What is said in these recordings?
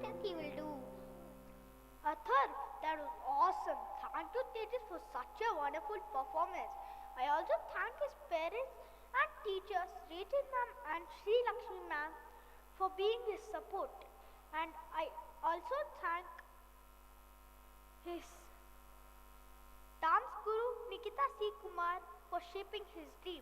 competitions he will do. Athar, that was awesome. Thank you, Tejas, for such a wonderful performance. I also thank his parents and teachers, Rachel ma'am and Sri Lakshmi ma'am, for being his support. And I also thank his dance guru, Nikita C. Kumar, for shaping his dream.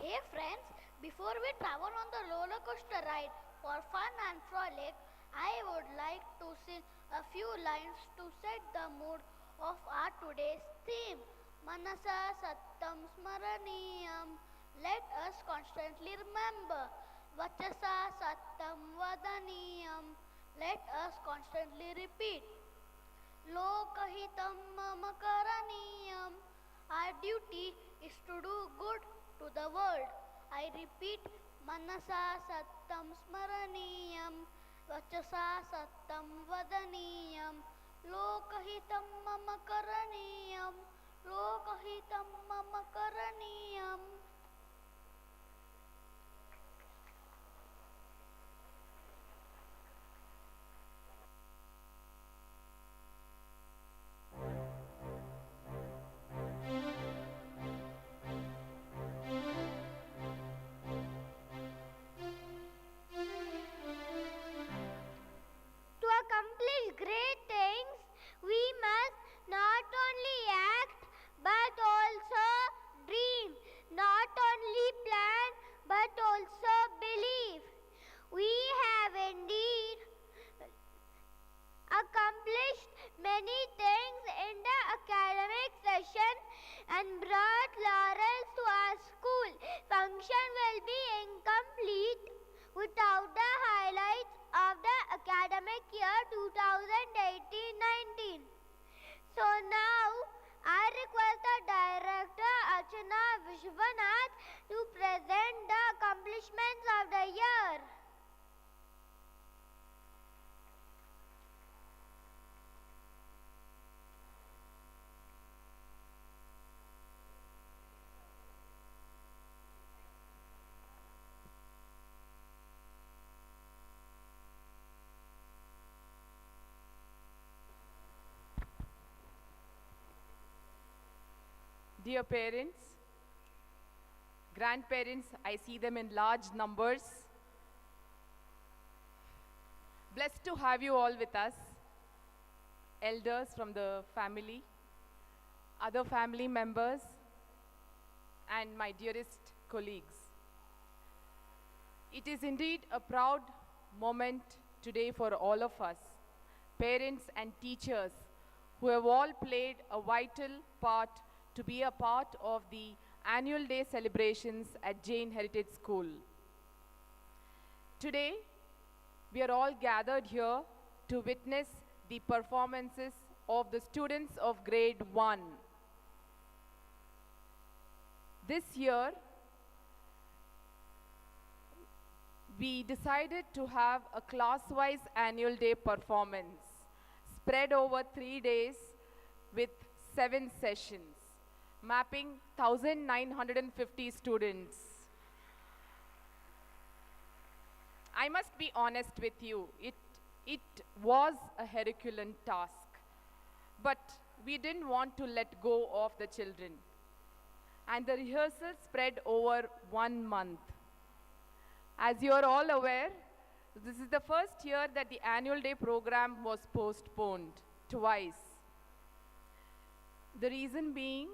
Hey friends, before we travel on the roller coaster ride for fun and frolic, I would like to sing a few lines to set the mood of our today's theme. Manasa Sattam Smaraniyam. Let us constantly remember. Vachasa Sattam Vadaniyam. Let us constantly repeat. Lokahitam Mama Karaniyam. Our duty is to do good to the world. I repeat, Manasa Sattam Smaraniyam. Vachasa Sattam Vadaniyam. Lokahitam Mama Karaniyam. Lokahitam Mama Karaniyam. To accomplish great things, we must not only act but also dream, not only plan but also believe. We have indeed accomplished many things in the academic session and brought laurels to our school. Function will be incomplete without the highlights of the academic year 2018-19. So now, I request the Director Archana Vishwanath to present the accomplishments of the year. Dear parents, grandparents, I see them in large numbers. Blessed to have you all with us. Elders from the family, other family members, and my dearest colleagues. It is indeed a proud moment today for all of us, parents and teachers, who have all played a vital part to be a part of the annual day celebrations at Jain Heritage School. Today, we are all gathered here to witness the performances of the students of grade 1. This year, we decided to have a class-wise annual day performance spread over 3 days with 7 sessions, mapping 1,950 students. I must be honest with you, it was a Herculean task, but we didn't want to let go of the children. And the rehearsal spread over 1 month. As you are all aware, this is the first year that the annual day program was postponed twice. The reason being,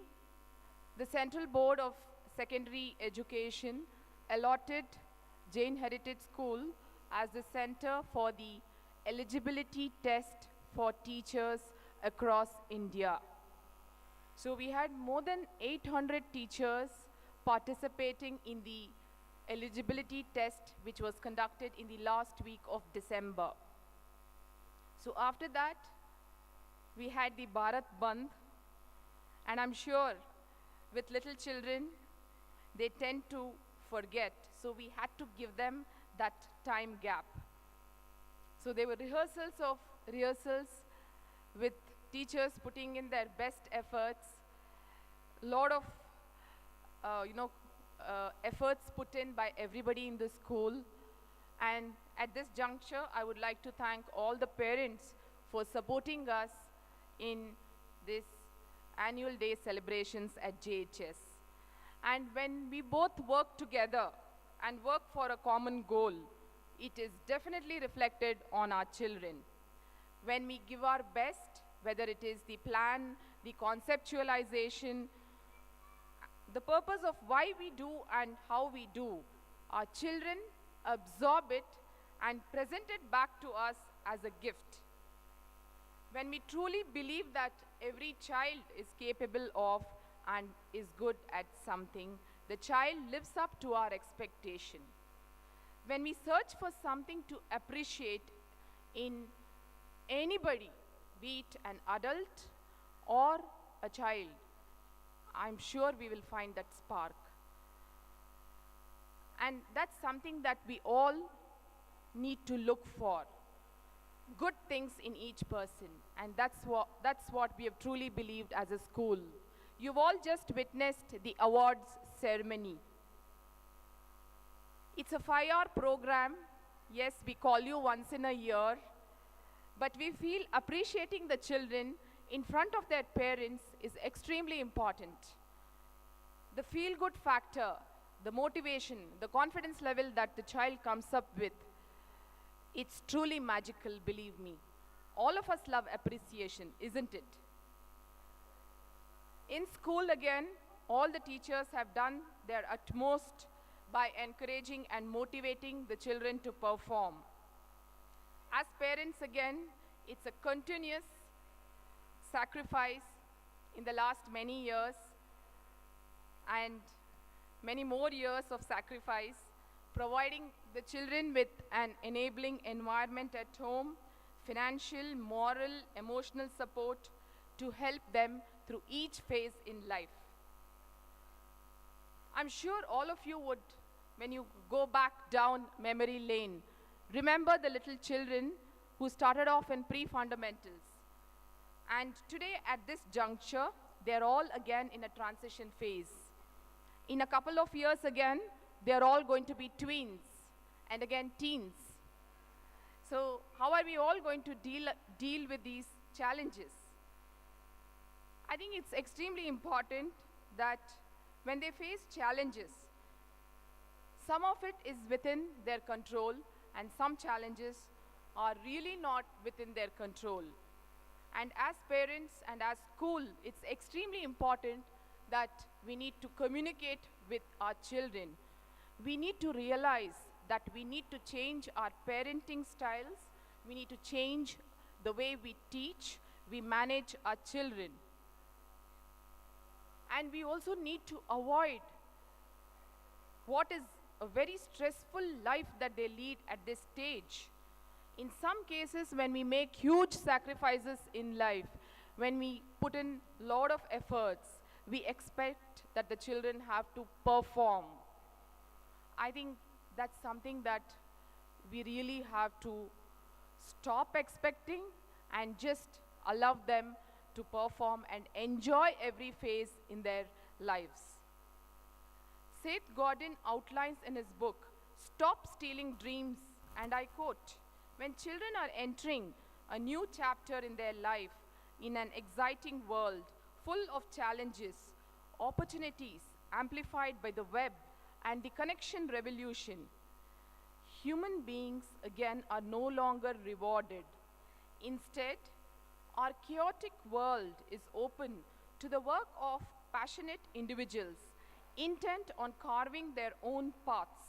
the Central Board of Secondary Education allotted Jain Heritage School as the center for the eligibility test for teachers across India. So we had more than 800 teachers participating in the eligibility test, which was conducted in the last week of December. So after that, we had the Bharat Bandh, and I'm sure with little children, they tend to forget. So we had to give them that time gap. So there were rehearsals with teachers putting in their best efforts, lot of efforts put in by everybody in the school, and at this juncture, I would like to thank all the parents for supporting us in this annual day celebrations at JHS. And when we both work together and work for a common goal, it is definitely reflected on our children. When we give our best, whether it is the plan, the conceptualization, the purpose of why we do and how we do, our children absorb it and present it back to us as a gift. When we truly believe that every child is capable of and is good at something, the child lives up to our expectation. When we search for something to appreciate in anybody, be it an adult or a child, I'm sure we will find that spark. And that's something that we all need to look for. Good things in each person. And that's what we have truly believed as a school. You've all just witnessed the awards ceremony. It's a 5-hour program. Yes, we call you once in a year. But we feel appreciating the children in front of their parents is extremely important. The feel-good factor, the motivation, the confidence level that the child comes up with, it's truly magical, believe me. All of us love appreciation, isn't it? In school again, all the teachers have done their utmost by encouraging and motivating the children to perform. As parents again, it's a continuous sacrifice in the last many years and many more years of sacrifice, providing the children with an enabling environment at home, financial, moral, emotional support to help them through each phase in life. I'm sure all of you would, when you go back down memory lane, remember the little children who started off in pre-fundamentals. And today at this juncture, they're all again in a transition phase. In a couple of years again, they're all going to be tweens and again teens. So how are we all going to deal with these challenges? I think it's extremely important that when they face challenges, some of it is within their control and some challenges are really not within their control. And as parents and as school, it's extremely important that we need to communicate with our children. We need to realize that we need to change our parenting styles. We need to change the way we teach, we manage our children. And we also need to avoid what is a very stressful life that they lead at this stage. In some cases, when we make huge sacrifices in life, when we put in a lot of efforts, we expect that the children have to perform. I think that's something that we really have to stop expecting and just allow them to perform and enjoy every phase in their lives. Seth Godin outlines in his book, Stop Stealing Dreams, and I quote, "When children are entering a new chapter in their life, in an exciting world, full of challenges, opportunities amplified by the web and the connection revolution, human beings again are no longer rewarded. Instead, our chaotic world is open to the work of passionate individuals intent on carving their own paths.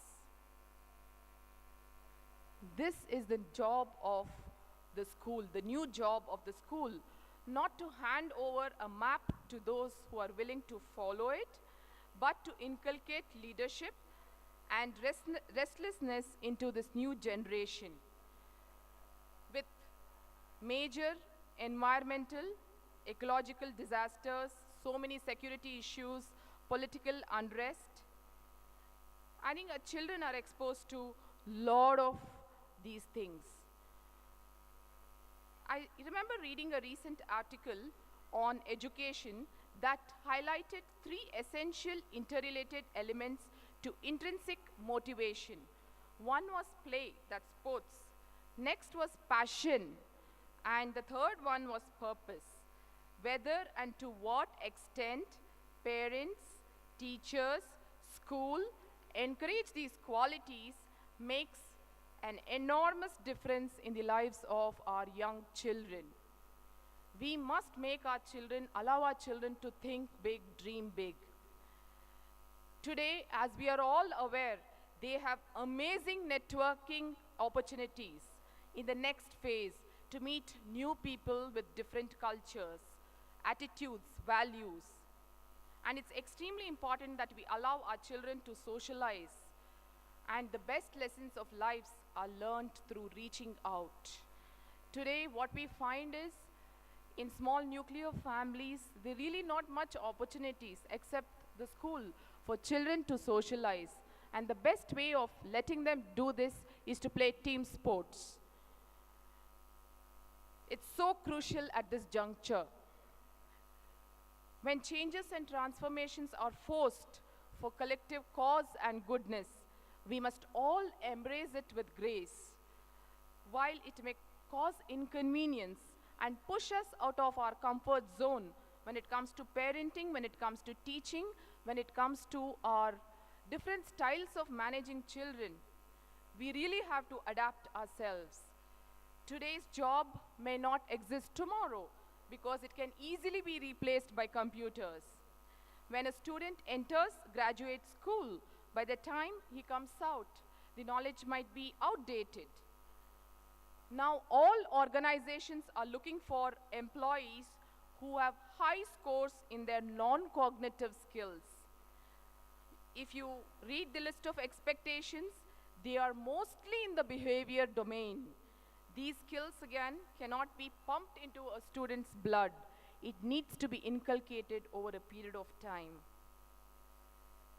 This is the job of the school, the new job of the school, not to hand over a map to those who are willing to follow it, but to inculcate leadership and restlessness into this new generation. With major environmental, ecological disasters, so many security issues, political unrest, I think our children are exposed to a lot of these things. I remember reading a recent article on education that highlighted 3 essential interrelated elements to intrinsic motivation. One was play, that's sports. Next was passion. And the third one was purpose. Whether and to what extent parents, teachers, school encourage these qualities makes an enormous difference in the lives of our young children. We must allow our children to think big, dream big. Today, as we are all aware, they have amazing networking opportunities in the next phase to meet new people with different cultures, attitudes, values. And it's extremely important that we allow our children to socialize. And the best lessons of lives are learned through reaching out. Today, what we find is in small nuclear families, there are really not much opportunities except the school for children to socialize. And the best way of letting them do this is to play team sports. It's so crucial at this juncture. When changes and transformations are forced for collective cause and goodness, we must all embrace it with grace. While it may cause inconvenience and push us out of our comfort zone when it comes to parenting, when it comes to teaching, when it comes to our different styles of managing children, we really have to adapt ourselves. Today's job may not exist tomorrow because it can easily be replaced by computers. When a student enters graduate school, by the time he comes out, the knowledge might be outdated. Now, all organizations are looking for employees who have high scores in their non-cognitive skills. If you read the list of expectations, they are mostly in the behavior domain. These skills, again, cannot be pumped into a student's blood. It needs to be inculcated over a period of time.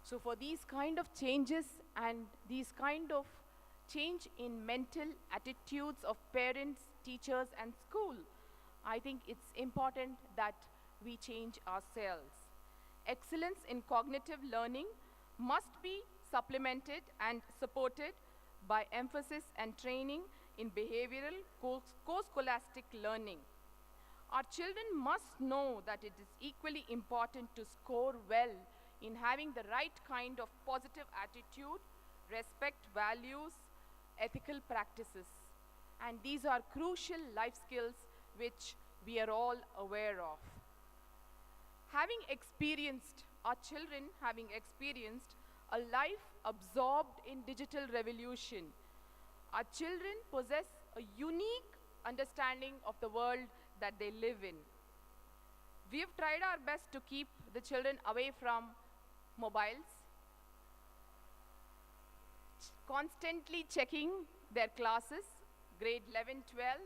So for these kind of changes and these kind of change in mental attitudes of parents, teachers, and school, I think it's important that we change ourselves. Excellence in cognitive learning must be supplemented and supported by emphasis and training in behavioral co-scholastic learning. Our children must know that it is equally important to score well in having the right kind of positive attitude, respect values, ethical practices. And these are crucial life skills which we are all aware of. Our children having experienced a life absorbed in digital revolution, our children possess a unique understanding of the world that they live in. We have tried our best to keep the children away from mobiles, constantly checking their classes, grade 11, 12.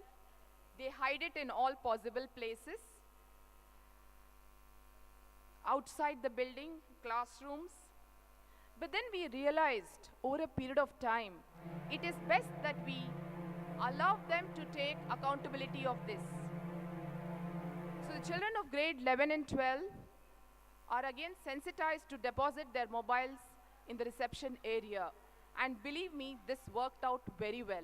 They hide it in all possible places. Outside the building, classrooms. But then we realized over a period of time, it is best that we allow them to take accountability of this. So the children of grade 11 and 12 are again sensitized to deposit their mobiles in the reception area. And believe me, this worked out very well.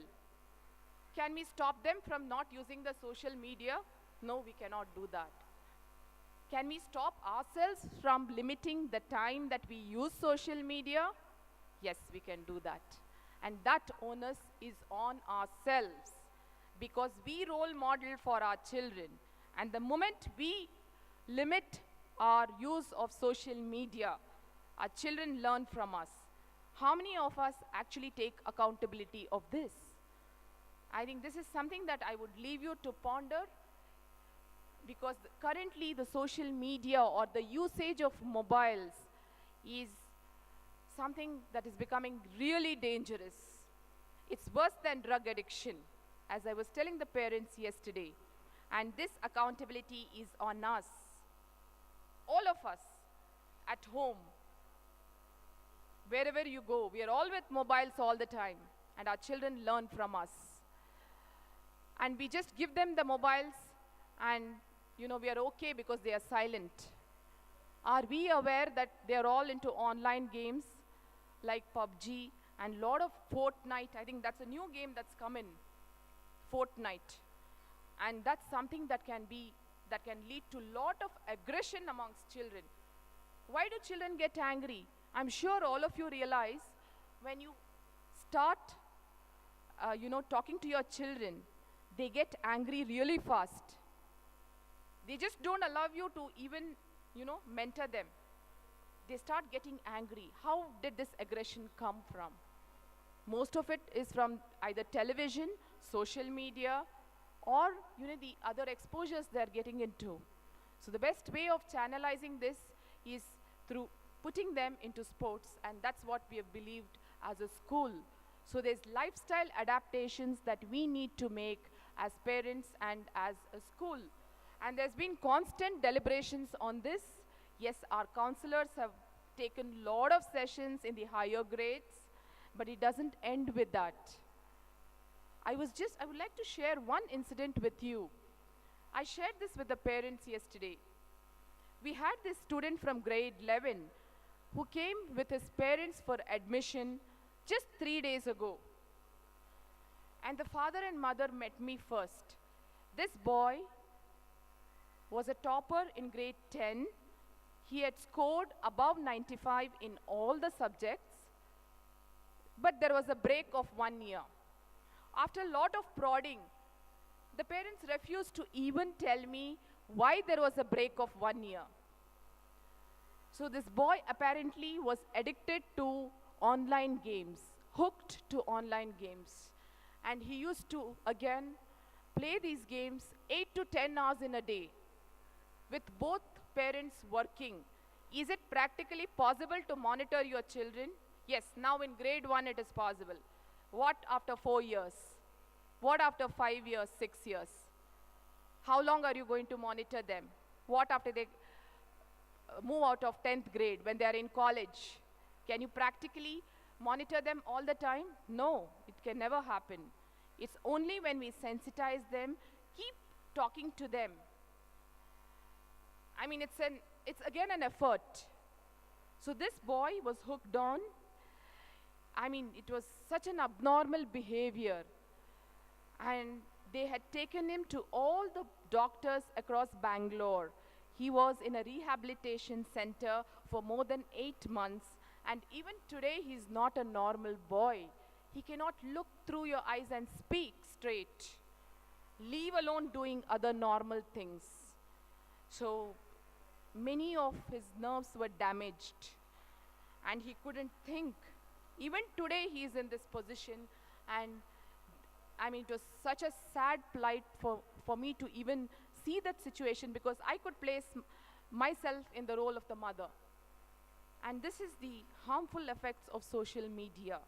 Can we stop them from not using the social media? No, we cannot do that. Can we stop ourselves from limiting the time that we use social media? Yes, we can do that. And that onus is on ourselves because we role model for our children. And the moment we limit our use of social media, our children learn from us. How many of us actually take accountability of this? I think this is something that I would leave you to ponder, because currently the social media or the usage of mobiles is something that is becoming really dangerous. It's worse than drug addiction, as I was telling the parents yesterday. And this accountability is on us, all of us, at home, wherever you go. We are all with mobiles all the time, and our children learn from us. And we just give them the mobiles, and we are okay because they are silent. Are we aware that they are all into online games like PUBG and lot of Fortnite. I think that's a new game that's come in, Fortnite, and that's something that can lead to lot of aggression amongst children. Why do children get angry? I'm sure all of you realize when you start, talking to your children, they get angry really fast. They just don't allow you to even, mentor them. They start getting angry. How did this aggression come from? Most of it is from either television, social media, or the other exposures they're getting into. So the best way of channelizing this is through putting them into sports, and that's what we have believed as a school. So there's lifestyle adaptations that we need to make as parents and as a school. And there's been constant deliberations on this. Yes, our counselors have taken a lot of sessions in the higher grades, but it doesn't end with that. I would like to share one incident with you. I shared this with the parents yesterday. We had this student from grade 11 who came with his parents for admission just 3 days ago. And the father and mother met me first. This boy was a topper in grade 10. He had scored above 95 in all the subjects, but there was a break of 1 year. After a lot of prodding, the parents refused to even tell me why there was a break of 1 year. So this boy apparently was addicted to online games, hooked to online games. And he used to, again, play these games 8 to 10 hours in a day, with both parents working. Is it practically possible to monitor your children? Yes, now in grade 1 it is possible. What after 4 years? What after 5 years, 6 years? How long are you going to monitor them? What after they move out of 10th grade, when they are in college? Can you practically monitor them all the time? No, it can never happen. It's only when we sensitize them, keep talking to them. I mean, it's again an effort. So this boy was hooked on. I mean, it was such an abnormal behavior. And they had taken him to all the doctors across Bangalore. He was in a rehabilitation center for more than 8 months. And even today, he's not a normal boy. He cannot look through your eyes and speak straight, leave alone doing other normal things. So many of his nerves were damaged, and he couldn't think. Even today, he is in this position, and I mean, it was such a sad plight for me to even see that situation, because I could place myself in the role of the mother. And this is the harmful effects of social media.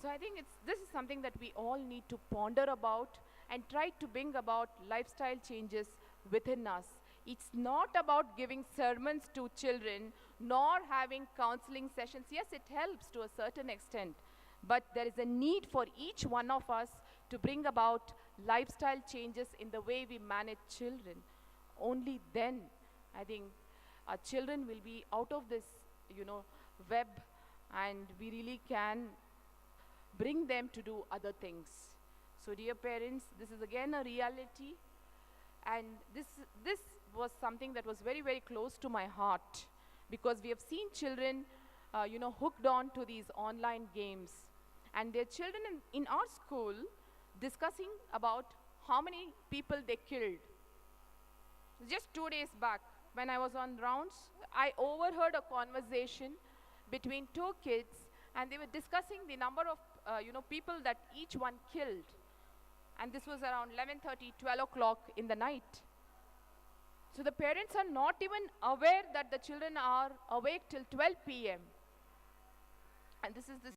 So I think this is something that we all need to ponder about and try to bring about lifestyle changes within us. It's not about giving sermons to children, nor having counseling sessions. Yes, it helps to a certain extent, but there is a need for each one of us to bring about lifestyle changes in the way we manage children. Only then, I think, our children will be out of this, web, and we really can bring them to do other things. So dear parents, this is again a reality, and this was something that was very, very close to my heart, because we have seen children, hooked on to these online games, and their children in our school discussing about how many people they killed. Just 2 days back, when I was on rounds, I overheard a conversation between 2 kids, and they were discussing the number of people that each one killed. And this was around 11:30, 12 o'clock in the night. So the parents are not even aware that the children are awake till 12 p.m. And this is the